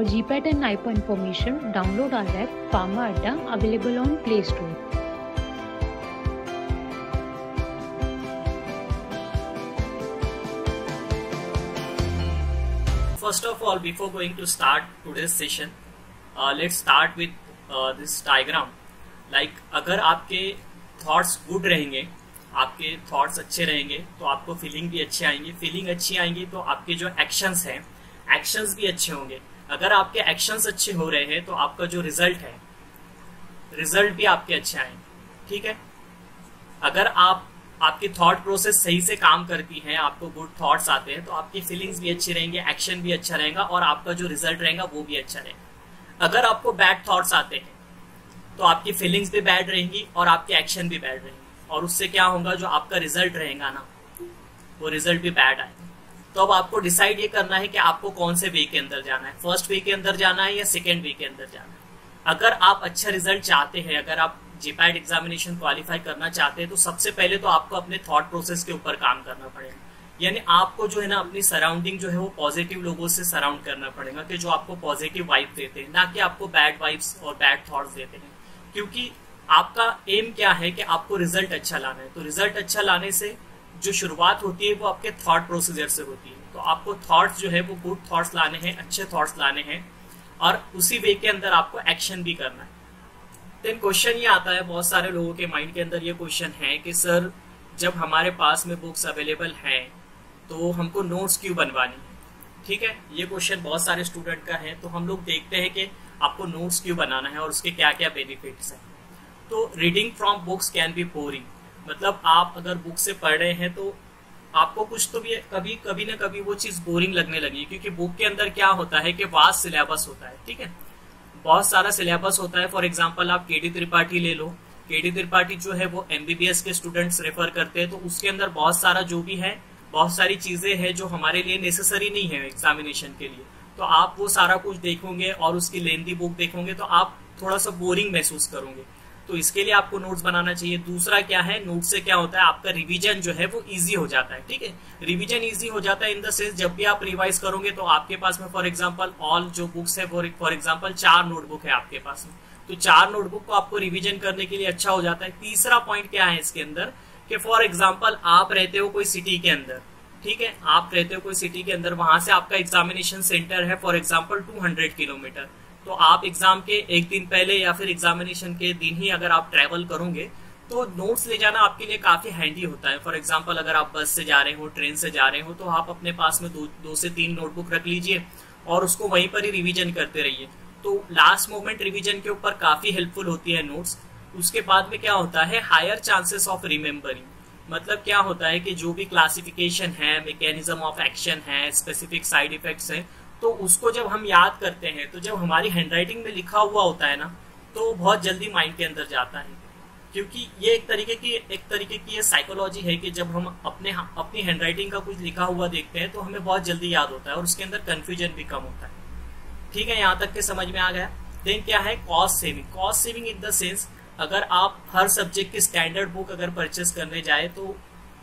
For GPAT and NIPA information, download our app Pharma Adda, available on Play Store. First of all, before going to start today's session, let's start with this diagram. Like अगर आपके thoughts good रहेंगे, आपके thoughts अच्छे रहेंगे तो आपको feeling भी अच्छी आएंगी, फीलिंग अच्छी आएंगी तो आपके जो एक्शंस हैं, एक्शंस भी अच्छे होंगे। अगर आपके एक्शंस अच्छे हो रहे हैं तो आपका जो रिजल्ट है, रिजल्ट भी आपके अच्छे आएंगे। ठीक है, अगर आपकी थॉट प्रोसेस सही से काम करती है, आपको गुड थॉट्स आते हैं तो आपकी फीलिंग्स भी अच्छी रहेंगी, एक्शन भी अच्छा रहेगा और आपका जो रिजल्ट रहेगा वो भी अच्छा रहेगा। अगर आपको बैड थॉट्स आते हैं तो आपकी फीलिंग्स भी बैड रहेंगी और आपके एक्शन भी बैड रहेंगे, और उससे क्या होगा, जो आपका रिजल्ट रहेगा ना, वो रिजल्ट भी बैड आएगा। तो अब आपको डिसाइड ये करना है कि आपको कौन से वे के अंदर जाना है, फर्स्ट वे के अंदर जाना है या सेकेंड वे के अंदर जाना है। अगर आप अच्छा रिजल्ट चाहते हैं, अगर आप जीपैट एग्जामिनेशन क्वालिफाई करना चाहते हैं तो सबसे पहले तो आपको अपने थॉट प्रोसेस के ऊपर काम करना पड़ेगा। यानी आपको जो है ना अपनी सराउंडिंग जो है वो पॉजिटिव लोगों से सराउंड करना पड़ेगा कि जो आपको पॉजिटिव वाइब देते हैं, ना कि आपको बैड वाइब्स और बैड थॉट्स देते हैं। क्योंकि आपका एम क्या है कि आपको रिजल्ट अच्छा लाना है, तो रिजल्ट अच्छा लाने से जो शुरुआत होती है वो आपके थॉट प्रोसीजर से होती है। तो आपको थॉट्स जो है वो गुड थॉट्स लाने हैं, अच्छे थॉट्स लाने हैं और उसी वे के अंदर आपको एक्शन भी करना है। देन क्वेश्चन ये आता है, बहुत सारे लोगों के माइंड के अंदर ये क्वेश्चन है कि सर जब हमारे पास में बुक्स अवेलेबल हैं तो हमको नोट्स क्यों बनवानी है। ठीक है, ये क्वेश्चन बहुत सारे स्टूडेंट का है। तो हम लोग देखते हैं कि आपको नोट्स क्यों बनाना है और उसके क्या क्या बेनिफिट्स हैं। तो reading from books can be boring, मतलब आप अगर बुक से पढ़ रहे हैं तो आपको कुछ तो भी कभी ना कभी वो चीज बोरिंग लगने लगी, क्योंकि बुक के अंदर क्या होता है कि वास्ट सिलेबस होता है। ठीक है, बहुत सारा सिलेबस होता है। फॉर एग्जांपल आप केडी त्रिपाठी ले लो, केडी त्रिपाठी जो है वो एमबीबीएस के स्टूडेंट्स रेफर करते हैं, तो उसके अंदर बहुत सारा जो भी है, बहुत सारी चीजें हैं जो हमारे लिए नेसेसरी नहीं है एग्जामिनेशन के लिए। तो आप वो सारा कुछ देखोगे और उसकी लेंथी बुक देखोगे तो आप थोड़ा सा बोरिंग महसूस करोगे। तो इसके लिए आपको नोट्स बनाना चाहिए। दूसरा क्या है, नोट्स से क्या होता है, आपका रिवीजन जो है वो इजी हो जाता है। ठीक है, रिवीजन इजी हो जाता है इन द सेंस जब भी आप रिवाइज करोगे तो आपके पास में फॉर एग्जांपल ऑल जो बुक्स है, फॉर एग्जांपल 4 नोटबुक है आपके पास में, तो 4 नोटबुक को आपको रिवीजन करने के लिए अच्छा हो जाता है। तीसरा पॉइंट क्या है इसके अंदर कि फॉर एग्जाम्पल आप रहते हो कोई सिटी के अंदर, ठीक है, आप रहते हो कोई सिटी के अंदर, वहां से आपका एग्जामिनेशन सेंटर है फॉर एग्जाम्पल 200 किलोमीटर, तो आप एग्जाम के एक दिन पहले या फिर एग्जामिनेशन के दिन ही अगर आप ट्रेवल करोगे तो नोट्स ले जाना आपके लिए काफी हैंडी होता है। फॉर एग्जांपल अगर आप बस से जा रहे हो, ट्रेन से जा रहे हो, तो आप अपने पास में 2 से 3 नोटबुक रख लीजिए और उसको वहीं पर ही रिवीजन करते रहिए। तो लास्ट मोमेंट रिवीजन के ऊपर काफी हेल्पफुल होती है नोट्स। उसके बाद में क्या होता है, हायर चांसेस ऑफ रिमेम्बरिंग, मतलब क्या होता है कि जो भी क्लासिफिकेशन है, मैकेनिज्म ऑफ एक्शन है, स्पेसिफिक साइड इफेक्ट्स है, तो उसको जब हम याद करते हैं तो जब हमारी हैंडराइटिंग में लिखा हुआ होता है ना, तो बहुत जल्दी माइंड के अंदर जाता है। क्योंकि ये एक तरीके की ये साइकोलॉजी है कि जब हम अपनी हैंडराइटिंग का कुछ लिखा हुआ देखते हैं तो हमें बहुत जल्दी याद होता है और उसके अंदर कंफ्यूजन भी कम होता है। ठीक है, यहाँ तक के समझ में आ गया। देन क्या है, cost saving. Cost saving in the sense अगर आप हर सब्जेक्ट की स्टैंडर्ड बुक अगर परचेस करने जाए तो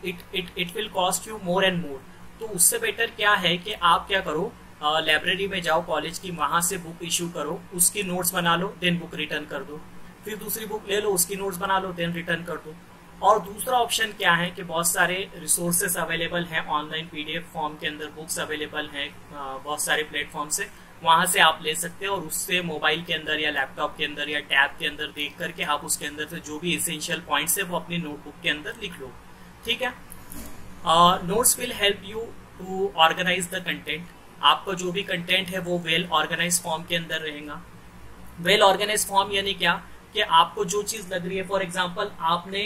it will cost you more and more. तो उससे बेटर क्या है कि आप क्या करो, लाइब्रेरी में जाओ कॉलेज की, वहां से बुक इश्यू करो, उसकी नोट्स बना लो, देन बुक रिटर्न कर दो, फिर दूसरी बुक ले लो, उसकी नोट्स बना लो, देन रिटर्न कर दो। और दूसरा ऑप्शन क्या है कि बहुत सारे रिसोर्सेस अवेलेबल हैं ऑनलाइन, पीडीएफ फॉर्म के अंदर बुक्स अवेलेबल हैं बहुत सारे प्लेटफॉर्म से, वहां से आप ले सकते हैं और उससे मोबाइल के अंदर या लैपटॉप के अंदर या टैब के अंदर देख करके आप उसके अंदर से जो भी एसेंशियल पॉइंट्स है वो अपनी नोटबुक के अंदर लिख लो। ठीक है, notes will help you to organise the content. आपका जो भी कंटेंट है वो वेल ऑर्गेनाइज फॉर्म के अंदर रहेगा। वेल ऑर्गेनाइज फॉर्म यानी क्या कि आपको जो चीज लग रही है, फॉर एग्जांपल आपने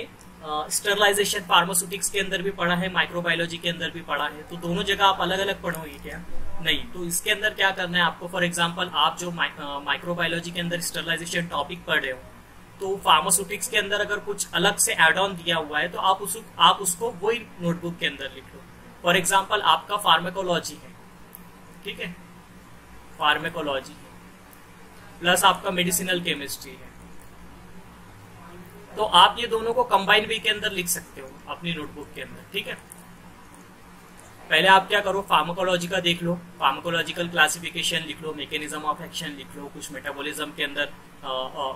स्टरलाइजेशन फार्मास्यूटिक्स के अंदर भी पढ़ा है, माइक्रोबायोलॉजी के अंदर भी पढ़ा है, तो दोनों जगह आप अलग अलग पढ़ोगे क्या? नहीं। तो इसके अंदर क्या करना है आपको, फॉर एग्जांपल आप जो माइक्रोबायोलॉजी के अंदर स्टरलाइजेशन टॉपिक पढ़ रहे हो, तो फार्मास्यूटिक्स के अंदर अगर कुछ अलग से एड ऑन दिया हुआ है तो आप उसको वही नोटबुक के अंदर लिख लो। फॉर एग्जाम्पल आपका फार्मेकोलॉजी है, ठीक है, फार्मेकोलॉजी प्लस आपका मेडिसिनल केमिस्ट्री है, तो आप ये दोनों को कंबाइन वे के अंदर लिख सकते हो अपनी नोटबुक के अंदर। ठीक है, पहले आप क्या करो, फार्माकोलॉजी का देख लो, फार्माकोलॉजिकल क्लासिफिकेशन लिख लो, मैकेनिज्म ऑफ एक्शन लिख लो, कुछ मेटाबॉलिज्म के अंदर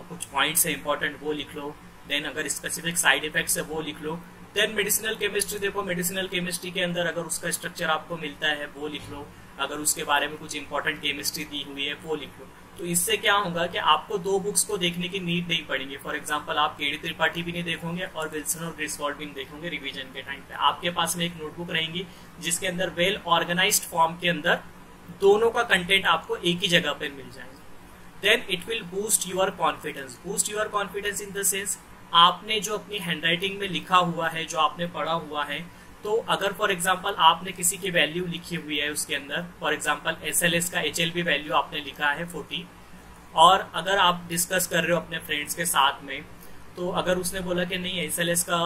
कुछ पॉइंट्स है इंपॉर्टेंट वो लिख लो, देन अगर स्पेसिफिक साइड इफेक्ट्स है वो लिख लो। देन मेडिसिनल केमिस्ट्री देखो, मेडिसिनल केमिस्ट्री के अंदर अगर उसका स्ट्रक्चर आपको मिलता है वो लिख लो, अगर उसके बारे में कुछ इंपॉर्टेंट केमिस्ट्री दी हुई है वो लिख लो। तो इससे क्या होगा कि आपको 2 बुक्स को देखने की नीड नहीं पड़ेगी। फॉर एग्जांपल आप केडी त्रिपाठी भी नहीं देखोगे और विल्सन और ग्रिसवॉल्ड भी नहीं देखोगे रिवीजन के टाइम पे। आपके पास में एक नोटबुक रहेंगी जिसके अंदर वेल ऑर्गेनाइज्ड फॉर्म के अंदर दोनों का कंटेंट आपको एक ही जगह पर मिल जाएगा। Then it will boost your confidence. Boost your confidence in the sense, आपने जो अपनी हैंडराइटिंग में लिखा हुआ है, जो आपने पढ़ा हुआ है, तो अगर फॉर एग्जांपल आपने किसी की वैल्यू लिखी हुई है उसके अंदर, फॉर एग्जांपल SLS का HLB वैल्यू आपने लिखा है 40, और अगर आप डिस्कस कर रहे हो अपने फ्रेंड्स के साथ में, तो अगर उसने बोला कि नहीं SLS का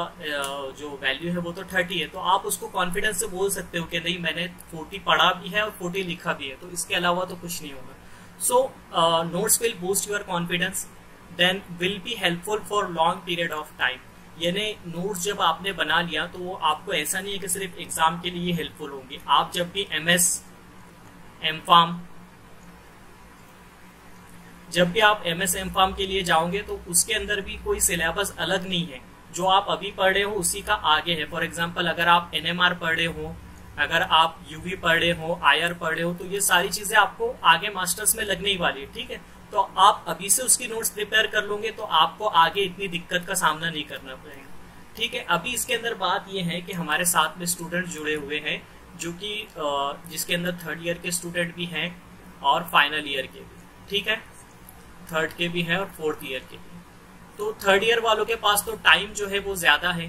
जो वैल्यू है वो तो 30 है, तो आप उसको कॉन्फिडेंस से बोल सकते हो कि नहीं मैंने 40 पढ़ा भी है और 40 लिखा भी है, तो इसके अलावा तो कुछ नहीं होगा। So notes will boost your confidence, then will be helpful for long period of time. यानी नोट्स जब आपने बना लिया तो वो आपको ऐसा नहीं है कि सिर्फ एग्जाम के लिए हेल्पफुल होंगे। आप जब भी MS, M.Pharm, जब भी आप MS, M.Pharm के लिए जाओगे तो उसके अंदर भी कोई सिलेबस अलग नहीं है, जो आप अभी पढ़ रहे हो उसी का आगे है। फॉर एग्जाम्पल अगर आप NMR पढ़ रहे हो, अगर आप UV पढ़ रहे हो, IR पढ़ रहे हो, तो ये सारी चीजें आपको आगे मास्टर्स में लगने ही वाली है, ठीक है। तो आप अभी से उसकी नोट्स प्रिपेयर कर लोगे तो आपको आगे इतनी दिक्कत का सामना नहीं करना पड़ेगा, ठीक है। अभी इसके अंदर बात यह है कि हमारे साथ में स्टूडेंट जुड़े हुए हैं जो कि जिसके अंदर 3rd ईयर के स्टूडेंट भी हैं और फाइनल ईयर के भी, ठीक है, 3rd के भी हैं और 4th ईयर के भी। तो 3rd ईयर वालों के पास तो टाइम जो है वो ज्यादा है,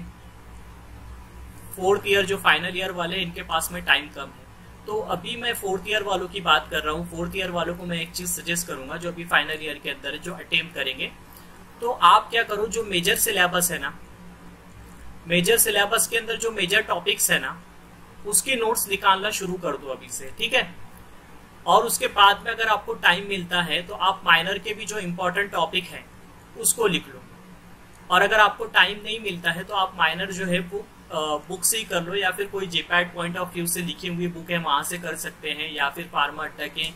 4th ईयर जो फाइनल ईयर वाले हैं इनके पास में टाइम कम है। तो अभी मैं 4th ईयर वालों की बात कर रहा हूँ। 4th ईयर वालों को मैं एक चीज सजेस्ट करूंगा, जो अभी फाइनल ईयर के अंदर जो अटेम्प्ट करेंगे, तो आप क्या करो, जो मेजर सिलेबस है ना, मेजर सिलेबस के अंदर जो मेजर टॉपिक्स है ना, उसकी नोट्स निकालना शुरू कर दो अभी से, ठीक है। और उसके बाद में अगर आपको टाइम मिलता है तो आप माइनर के भी जो इंपॉर्टेंट टॉपिक है उसको लिख लो, और अगर आपको टाइम नहीं मिलता है तो आप माइनर जो है वो बुक से ही कर लो, या फिर कोई जेपैड पॉइंट ऑफ व्यू से लिखी हुई बुक है वहां से कर सकते हैं, या फिर फार्मा अड्डा के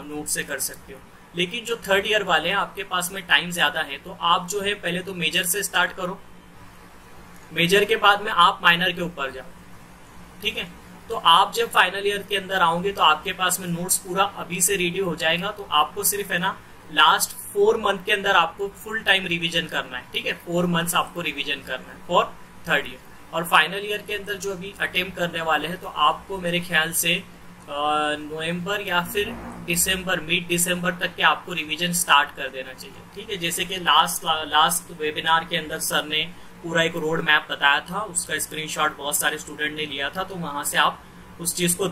नोट से कर सकते हो। लेकिन जो 3rd ईयर वाले हैं आपके पास में टाइम ज्यादा है, तो आप जो है पहले तो मेजर से स्टार्ट करो, मेजर के बाद में आप माइनर के ऊपर जाओ, ठीक है। तो आप जब फाइनल ईयर के अंदर आओगे तो आपके पास में नोट्स पूरा अभी से रेडी हो जाएगा। तो आपको सिर्फ है ना लास्ट 4 मंथ के अंदर आपको फुल टाइम रिवीजन करना है, ठीक है। 4 मंथ्स आपको रिवीजन करना है फॉर 3rd ईयर। और फाइनल ईयर के अंदर जो अभी अटेम्प्ट करने वाले हैं, तो आपको मेरे ख्याल से नवंबर या फिर दिसंबर, मिड दिसंबर तक के आपको रिवीजन स्टार्ट कर देना चाहिए, ठीक है। जैसे कि लास्ट वेबिनार के अंदर सर ने पूरा एक रोड मैप बताया था, उसका स्क्रीनशॉट बहुत सारे स्टूडेंट ने लिया था, तो वहां से आप उस चीज को